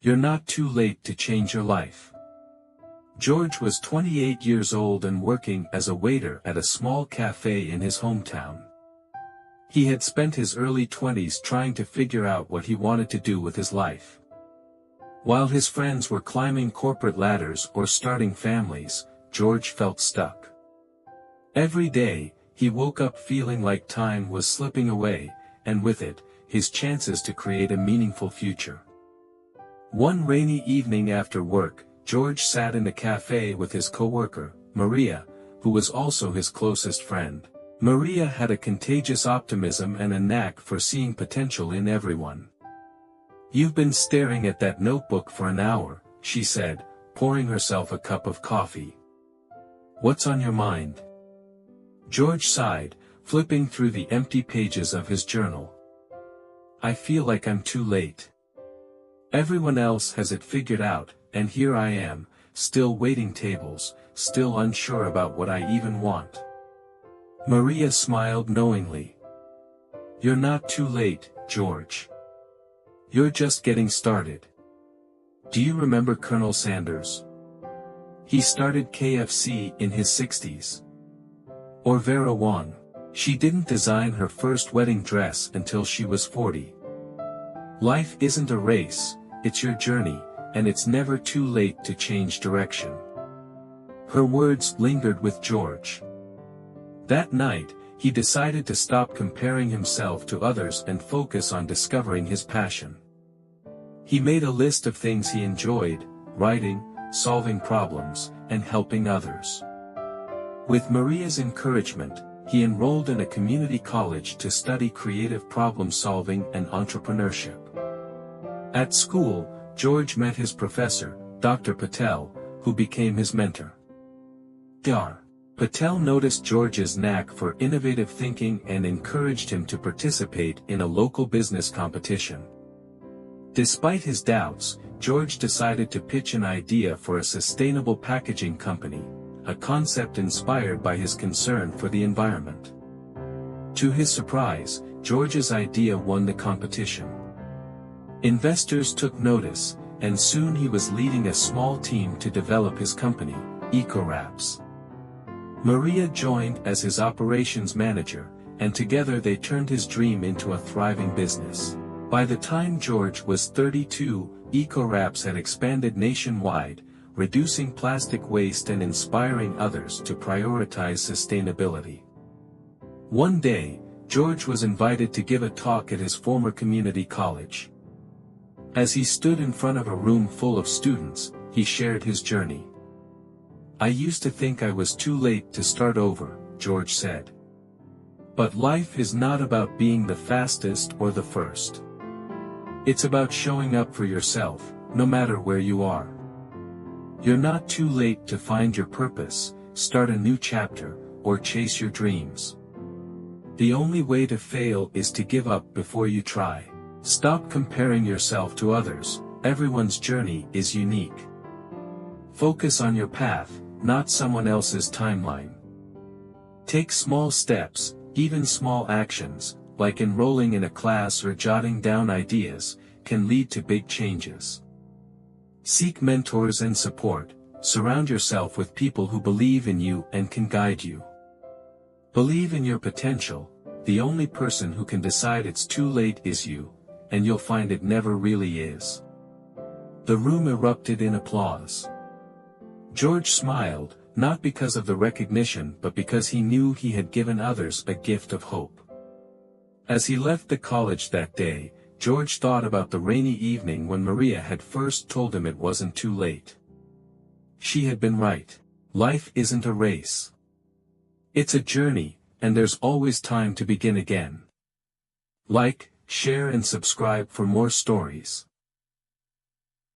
You're not too late to change your life. George was 28 years old and working as a waiter at a small cafe in his hometown. He had spent his early 20s trying to figure out what he wanted to do with his life. While his friends were climbing corporate ladders or starting families, George felt stuck. Every day, he woke up feeling like time was slipping away, and with it, his chances to create a meaningful future. One rainy evening after work, George sat in a cafe with his coworker, Maria, who was also his closest friend. Maria had a contagious optimism and a knack for seeing potential in everyone. "You've been staring at that notebook for an hour," she said, pouring herself a cup of coffee. "What's on your mind?" George sighed, flipping through the empty pages of his journal. "I feel like I'm too late. Everyone else has it figured out, and here I am, still waiting tables, still unsure about what I even want." Maria smiled knowingly. "You're not too late, George. You're just getting started. Do you remember Colonel Sanders? He started KFC in his 60s. Or Vera Wang. She didn't design her first wedding dress until she was 40. Life isn't a race, it's your journey, and it's never too late to change direction." Her words lingered with George. That night, he decided to stop comparing himself to others and focus on discovering his passion. He made a list of things he enjoyed: writing, solving problems, and helping others. With Maria's encouragement, he enrolled in a community college to study creative problem-solving and entrepreneurship. At school, George met his professor, Dr. Patel, who became his mentor. Dr. Patel noticed George's knack for innovative thinking and encouraged him to participate in a local business competition. Despite his doubts, George decided to pitch an idea for a sustainable packaging company, a concept inspired by his concern for the environment. To his surprise, George's idea won the competition. Investors took notice, and soon he was leading a small team to develop his company, EcoWraps. Maria joined as his operations manager, and together they turned his dream into a thriving business. By the time George was 32, EcoWraps had expanded nationwide, reducing plastic waste and inspiring others to prioritize sustainability. One day, George was invited to give a talk at his former community college. As he stood in front of a room full of students, he shared his journey. "I used to think I was too late to start over," George said. "But life is not about being the fastest or the first. It's about showing up for yourself, no matter where you are. You're not too late to find your purpose, start a new chapter, or chase your dreams. The only way to fail is to give up before you try. Stop comparing yourself to others, everyone's journey is unique. Focus on your path, not someone else's timeline. Take small steps, even small actions, like enrolling in a class or jotting down ideas, can lead to big changes. Seek mentors and support, surround yourself with people who believe in you and can guide you. Believe in your potential, the only person who can decide it's too late is you, and you'll find it never really is." The room erupted in applause. George smiled, not because of the recognition but because he knew he had given others a gift of hope. As he left the college that day, George thought about the rainy evening when Maria had first told him it wasn't too late. She had been right. Life isn't a race. It's a journey, and there's always time to begin again. Like, share and subscribe for more stories.